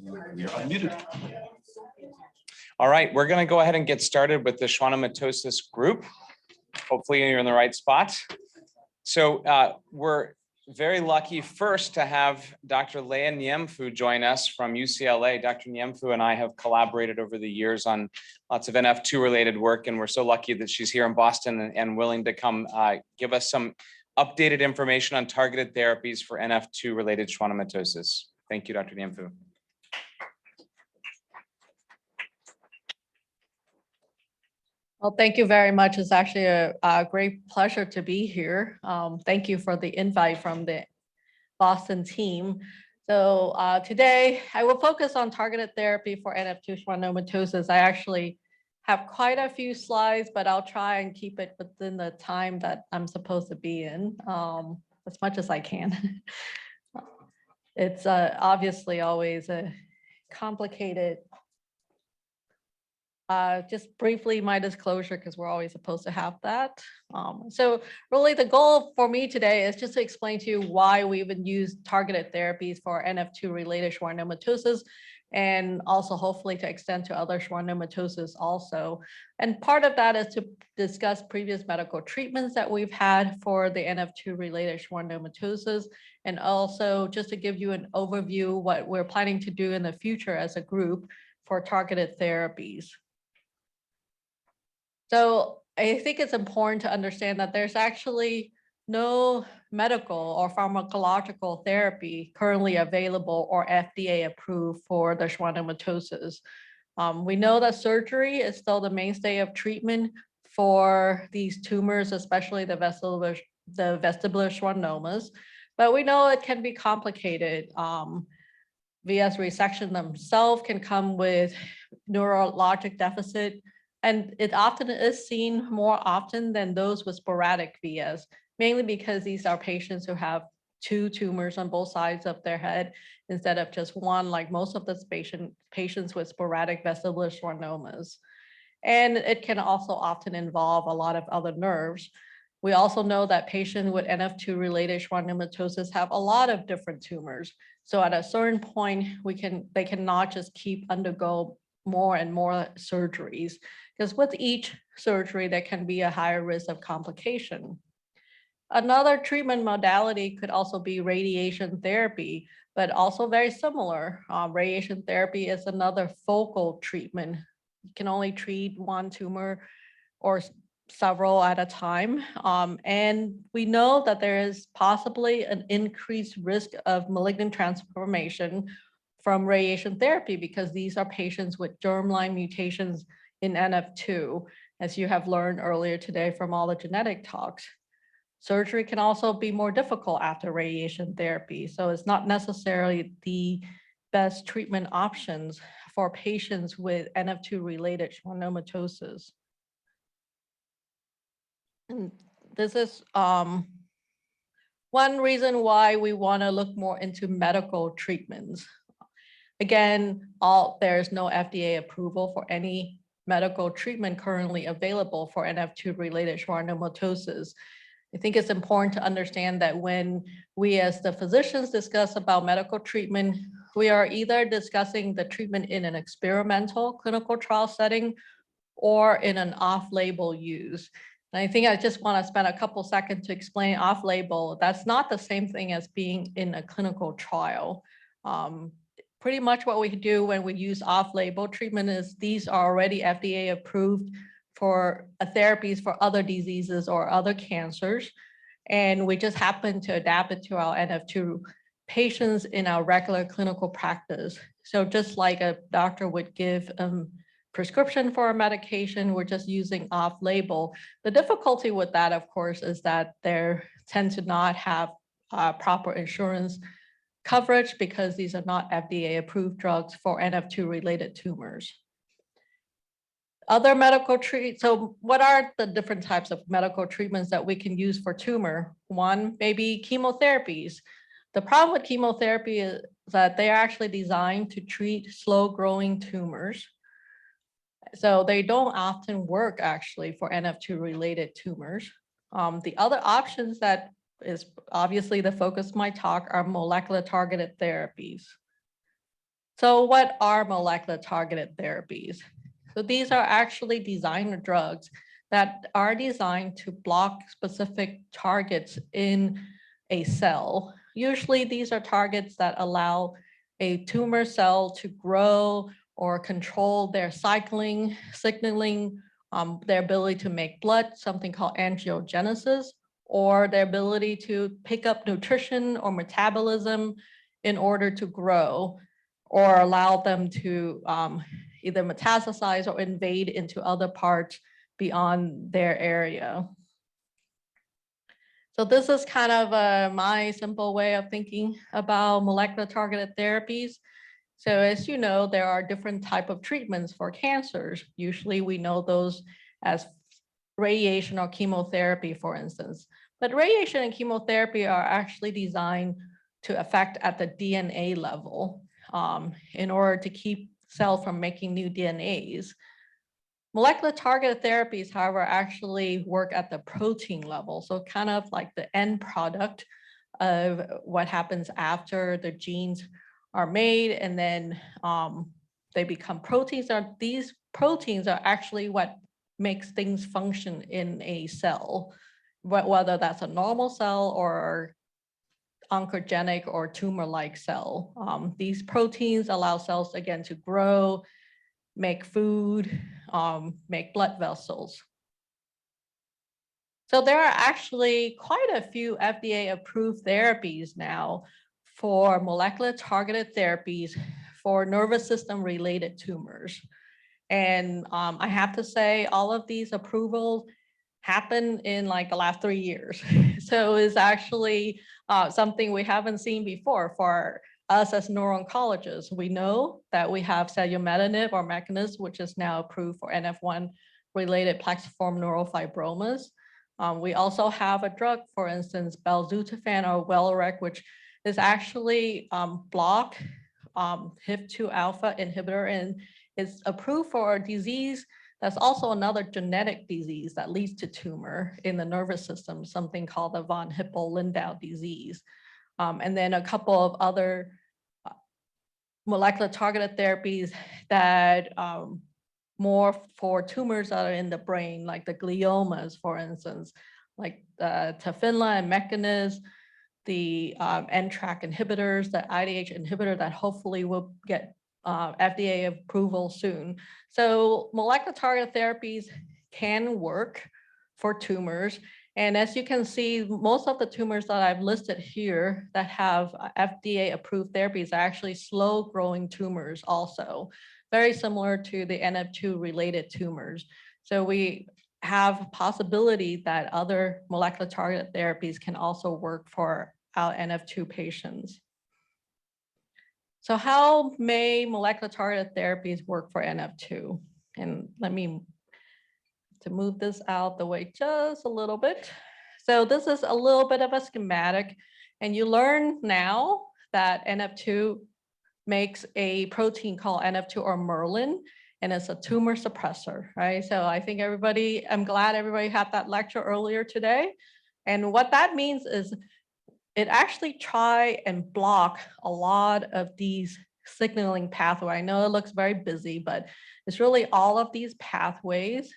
You're unmuted. All right, we're going to go ahead and get started with the Schwannomatosis group. Hopefully you're in the right spot. So we're very lucky first to have Dr. Leia Nghiemphu join us from UCLA. Dr. Nghiemphu and I have collaborated over the years on lots of NF2 related work, and we're so lucky that she's here in Boston and willing to come give us some updated information on targeted therapies for NF2 related schwannomatosis. Thank you, Dr. Nghiemphu. Well, thank you very much. It's actually a great pleasure to be here. Thank you for the invite from the Boston team. So today I will focus on targeted therapy for NF2 schwannomatosis. I actually have quite a few slides, but I'll try and keep it within the time that I'm supposed to be in as much as I can. It's obviously always a complicated. Just briefly, my disclosure, because we're always supposed to have that. So really the goal for me today is just to explain to you why we even use targeted therapies for NF2 related schwannomatosis, and also hopefully to extend to other schwannomatosis also. And part of that is to discuss previous medical treatments that we've had for the NF2 related schwannomatosis, and also just to give you an overview what we're planning to do in the future as a group for targeted therapies. So I think it's important to understand that there's actually no medical or pharmacological therapy currently available or FDA approved for the schwannomatosis. We know that surgery is still the mainstay of treatment for these tumors, especially the vestibular schwannomas, but we know it can be complicated. VS resection themselves can come with neurologic deficit, and it often is seen more often than those with sporadic VS, mainly because these are patients who have two tumors on both sides of their head instead of just one, like most of the patients with sporadic vestibular schwannomas. And it can also often involve a lot of other nerves. We also know that patients with NF2 related schwannomatosis have a lot of different tumors. So at a certain point, they cannot just keep undergo more and more surgeries, because with each surgery, there can be a higher risk of complication. Another treatment modality could also be radiation therapy, but also very similar. Radiation therapy is another focal treatment. You can only treat one tumor or several at a time. And we know that there is possibly an increased risk of malignant transformation from radiation therapy, because these are patients with germline mutations in NF2, as you have learned earlier today from all the genetic talks. Surgery can also be more difficult after radiation therapy, so it's not necessarily the best treatment options for patients with NF2 related schwannomatosis. And this is one reason why we want to look more into medical treatments. Again, there's no FDA approval for any medical treatment currently available for NF2 related schwannomatosis. I think it's important to understand that when we as the physicians discuss about medical treatment, we are either discussing the treatment in an experimental clinical trial setting or in an off-label use. And I think I just want to spend a couple seconds to explain off-label. That's not the same thing as being in a clinical trial. Pretty much what we do when we use off-label treatment is these are already FDA approved for therapies for other diseases or other cancers. And we just happen to adapt it to our NF2 patients in our regular clinical practice. So just like a doctor would give prescription for a medication, we're just using off-label. The difficulty with that, of course, is that they tend to not have proper insurance coverage because these are not FDA approved drugs for NF2 related tumors. Other medical so what are the different types of medical treatments that we can use for tumor? One, maybe chemotherapies. The problem with chemotherapy is that they are actually designed to treat slow growing tumors. So they don't often work actually for NF2 related tumors. The other options that is obviously the focus of my talk are molecular targeted therapies. So what are molecular targeted therapies? So these are actually designer drugs that are designed to block specific targets in a cell. Usually these are targets that allow a tumor cell to grow or control their signaling, their ability to make blood, something called angiogenesis, or their ability to pick up nutrition or metabolism in order to grow, or allow them to either metastasize or invade into other parts beyond their area. So this is kind of my simple way of thinking about molecular targeted therapies. So as you know, there are different types of treatments for cancers. Usually we know those as radiation or chemotherapy, for instance. But radiation and chemotherapy are actually designed to affect at the DNA level in order to keep cells from making new DNAs. Molecular targeted therapies, however, actually work at the protein level. So kind of like the end product of what happens after the genes are made and then they become proteins. These proteins are actually what makes things function in a cell, whether that's a normal cell or oncogenic or tumor-like cell. These proteins allow cells, again, to grow, make food, make blood vessels. So there are actually quite a few FDA-approved therapies now for molecular targeted therapies for nervous system-related tumors. And I have to say, all of these approvals happened in like the last 3 years. So it's actually something we haven't seen before for us as neuro-oncologists. We know that we have selumetinib or Mekinist, which is now approved for NF1 related plexiform neurofibromas. We also have a drug, for instance, belzutifan or Welireg, which is actually block HIF2 alpha inhibitor and is approved for a disease that's also another genetic disease that leads to tumor in the nervous system, something called the von Hippel-Lindau disease. And then a couple of other molecular targeted therapies that more for tumors that are in the brain, like the gliomas, for instance, like Tafinla and Mekinist, the NTRK inhibitors, the IDH inhibitor that hopefully will get FDA approval soon. So molecular targeted therapies can work for tumors. And as you can see, most of the tumors that I've listed here that have FDA approved therapies are actually slow growing tumors also, very similar to the NF2 related tumors. So we have possibility that other molecular targeted therapies can also work for our NF2 patients. So how may molecular targeted therapies work for NF2? And let me to move this out the way just a little bit. So this is a little bit of a schematic, and you learn now that NF2 makes a protein called NF2 or Merlin, and it's a tumor suppressor, right? So I think I'm glad everybody had that lecture earlier today. And what that means is it actually try and block a lot of these signaling pathways. I know it looks very busy, but it's really all of these pathways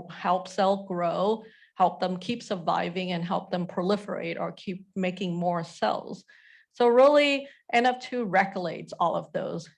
help cell grow, help them keep surviving, and help them proliferate or keep making more cells. So really, NF2 regulates all of those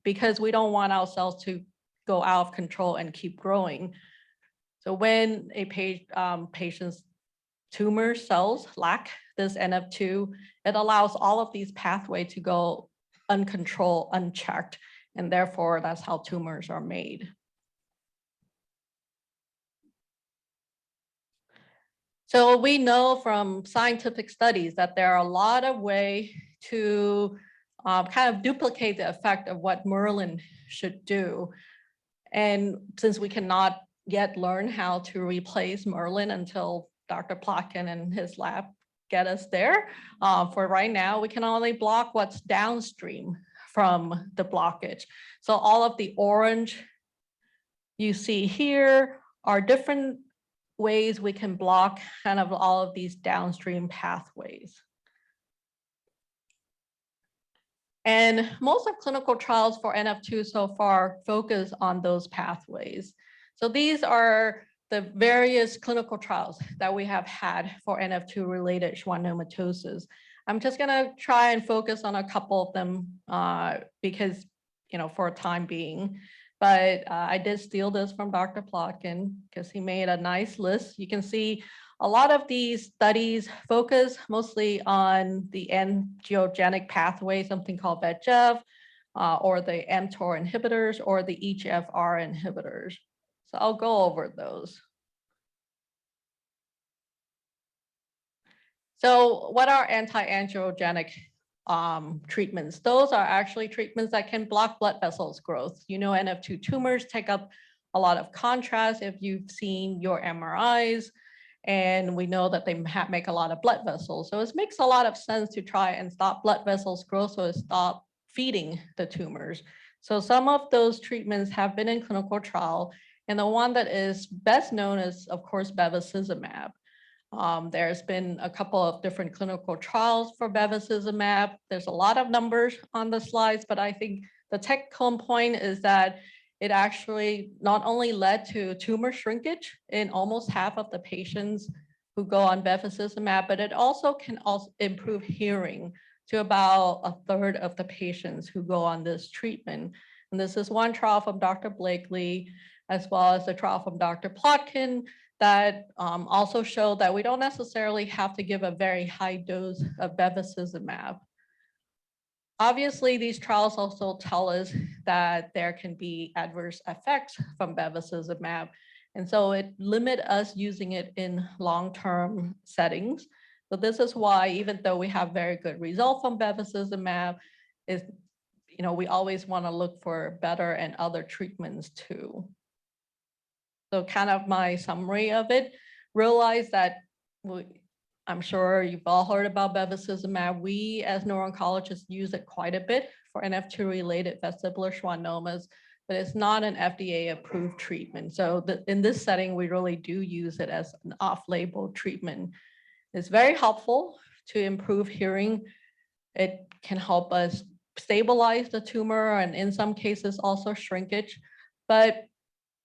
because we don't want our cells to go out of control and keep growing. So when a patient's tumor cells lack this NF2, it allows all of these pathways to go uncontrolled, unchecked, and therefore that's how tumors are made. So we know from scientific studies that there are a lot of ways to kind of duplicate the effect of what Merlin should do. And since we cannot yet learn how to replace Merlin until Dr. Plotkin and his lab get us there, for right now, we can only block what's downstream from the blockage. So all of the orange you see here are different ways we can block kind of all of these downstream pathways. And most of clinical trials for NF2 so far focus on those pathways. So these are the various clinical trials that we have had for NF2 related schwannomatosis. I'm just gonna try and focus on a couple of them because, for a time being, but I did steal this from Dr. Plotkin because he made a nice list. You can see a lot of these studies focus mostly on the angiogenic pathway, something called VEGF, or the mTOR inhibitors, or the EGFR inhibitors. So I'll go over those. So what are anti-angiogenic treatments? Those are actually treatments that can block blood vessels growth. NF2 tumors take up a lot of contrast if you've seen your MRIs, and we know that they make a lot of blood vessels. So it makes a lot of sense to try and stop blood vessels growth, so stop feeding the tumors. So some of those treatments have been in clinical trial, and the one that is best known is, of course, bevacizumab. There's been a couple of different clinical trials for bevacizumab. There's a lot of numbers on the slides, but I think the take-home point is that it actually not only led to tumor shrinkage in almost half of the patients who go on bevacizumab, but it also can improve hearing to about a third of the patients who go on this treatment. And this is one trial from Dr. Blakely, as well as the trial from Dr. Plotkin, that also showed that we don't necessarily have to give a very high dose of bevacizumab. Obviously, these trials also tell us that there can be adverse effects from bevacizumab, and so it limits us using it in long-term settings. So this is why, even though we have very good results from bevacizumab, we always want to look for better and other treatments too. So kind of my summary of it, realize that I'm sure you've all heard about bevacizumab. We as neuro-oncologists use it quite a bit for NF2 related vestibular schwannomas, but it's not an FDA approved treatment. So in this setting, we really do use it as an off-label treatment. It's very helpful to improve hearing. It can help us stabilize the tumor and in some cases also shrinkage, but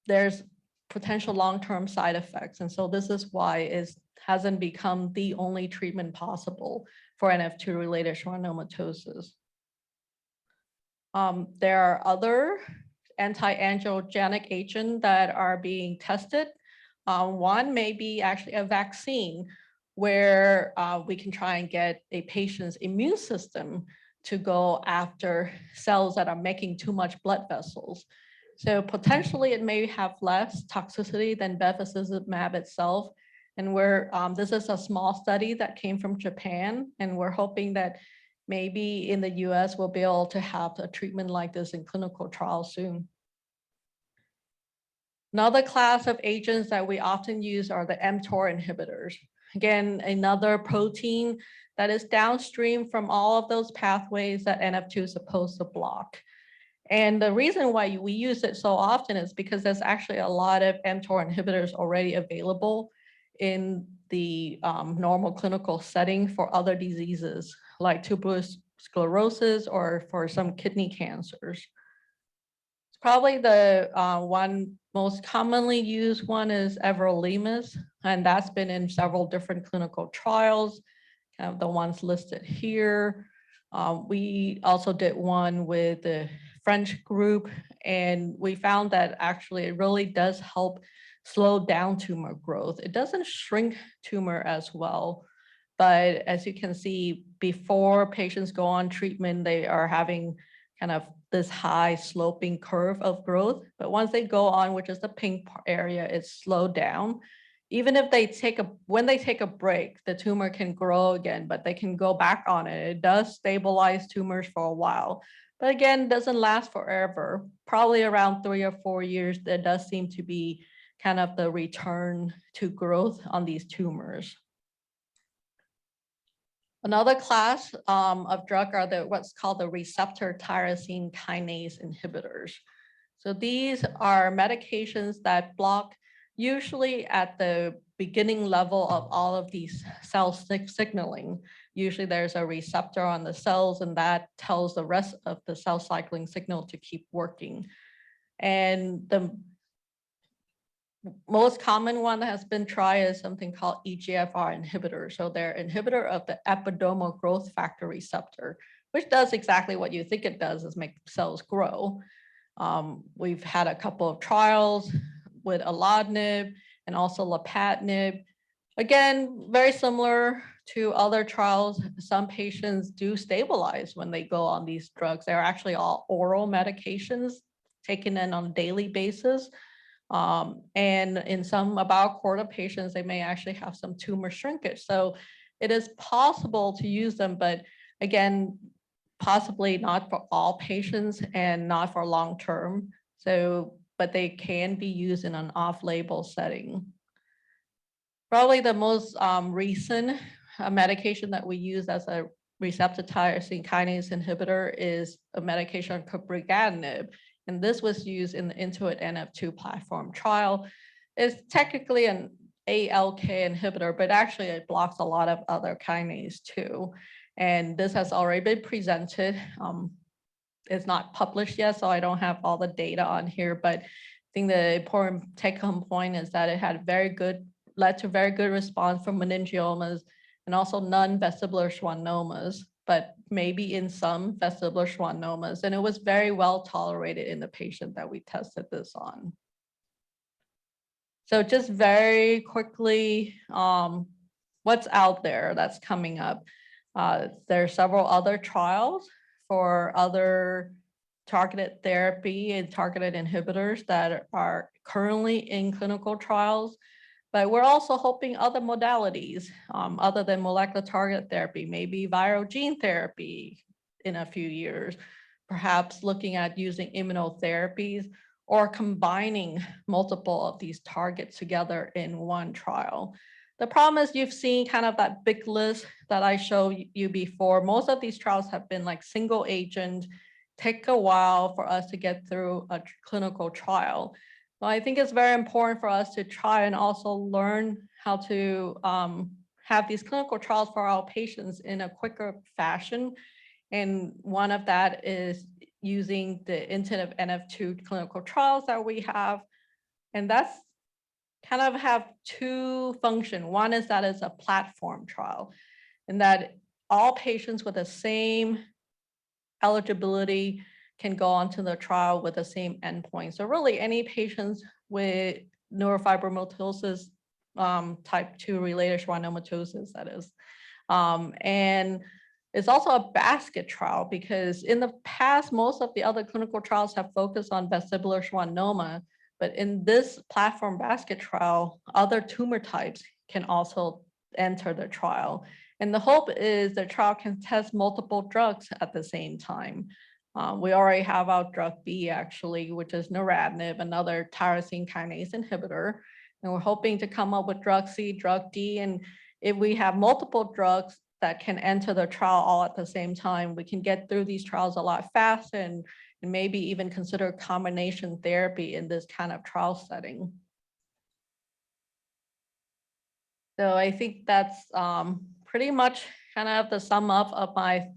there's potential long-term side effects. And so this is why it hasn't become the only treatment possible for NF2 related schwannomatosis. There are other anti-angiogenic agents that are being tested. One may be actually a vaccine where we can try and get a patient's immune system to go after cells that are making too much blood vessels. So potentially it may have less toxicity than bevacizumab itself. And this is a small study that came from Japan, and we're hoping that maybe in the US we'll be able to have a treatment like this in clinical trials soon. Another class of agents that we often use are the mTOR inhibitors. Again, another protein that is downstream from all of those pathways that NF2 is supposed to block. And the reason why we use it so often is because there's actually a lot of mTOR inhibitors already available in the normal clinical setting for other diseases like tuberous sclerosis or for some kidney cancers. It's probably the one most commonly used one is everolimus, and that's been in several different clinical trials, kind of the ones listed here. We also did one with the French group, and we found that actually it really does help slow down tumor growth. It doesn't shrink tumor as well, but as you can see, before patients go on treatment, they are having kind of this high sloping curve of growth. But once they go on, which is the pink area, it's slowed down. Even if when they take a break, the tumor can grow again, but they can go back on it. It does stabilize tumors for a while, but again, doesn't last forever. Probably around 3 or 4 years, there does seem to be kind of the return to growth on these tumors. Another class of drug are what's called the receptor tyrosine kinase inhibitors. So these are medications that block usually at the beginning level of all of these cell signaling. Usually there's a receptor on the cells, and that tells the rest of the cell cycling signal to keep working. And the most common one that has been tried is something called EGFR inhibitor. So they're inhibitor of the epidermal growth factor receptor, which does exactly what you think it does, is make cells grow. We've had a couple of trials with alatinib and also lapatinib. Again, very similar to other trials, some patients do stabilize when they go on these drugs. They're actually all oral medications taken in on a daily basis. And in some, about a quarter of patients, they may actually have some tumor shrinkage. So it is possible to use them, but again, possibly not for all patients and not for long term. So, but they can be used in an off-label setting. Probably the most recent medication that we use as a receptor tyrosine kinase inhibitor is a medication called brigatinib. And this was used in the Intuit NF2 platform trial. It's technically an ALK inhibitor, but actually it blocks a lot of other kinase too. And this has already been presented. It's not published yet, so I don't have all the data on here, but I think the important take-home point is that it had led to very good response for meningiomas and also non-vestibular schwannomas, but maybe in some vestibular schwannomas. And it was very well tolerated in the patient that we tested this on. So just very quickly, what's out there that's coming up? There are several other trials for other targeted therapy and targeted inhibitors that are currently in clinical trials. But we're also hoping other modalities other than molecular target therapy, maybe viral gene therapy in a few years, perhaps looking at using immunotherapies or combining multiple of these targets together in one trial. The problem is you've seen kind of that big list that I showed you before. Most of these trials have been like single agent, take a while for us to get through a clinical trial. Well, I think it's very important for us to try and also learn how to have these clinical trials for our patients in a quicker fashion. And one of that is using the intent of NF2 clinical trials that we have. And that's kind of have two functions. One is that it's a platform trial, and that all patients with the same eligibility can go onto the trial with the same endpoint. So really any patients with neurofibromatosis type 2 related schwannomatosis, that is. And it's also a basket trial because in the past, most of the other clinical trials have focused on vestibular schwannoma, but in this platform basket trial, other tumor types can also enter the trial. And the hope is the trial can test multiple drugs at the same time. We already have our drug B actually, which is neratinib, another tyrosine kinase inhibitor. And we're hoping to come up with drug C, drug D. And if we have multiple drugs that can enter the trial all at the same time, we can get through these trials a lot faster and maybe even consider combination therapy in this kind of trial setting. So I think that's pretty much kind of the sum up of my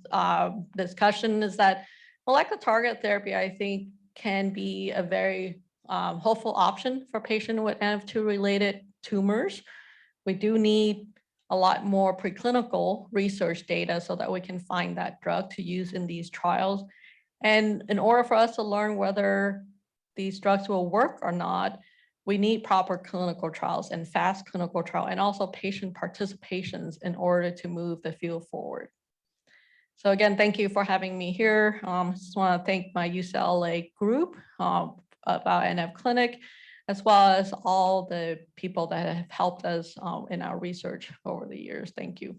discussion, is that molecular target therapy, I think, can be a very hopeful option for patients with NF2 related tumors. We do need a lot more preclinical research data so that we can find that drug to use in these trials. And in order for us to learn whether these drugs will work or not, we need proper clinical trials and fast clinical trial and also patient participations in order to move the field forward. So again, thank you for having me here. Just want to thank my UCLA group about NF Clinic, as well as all the people that have helped us in our research over the years. Thank you.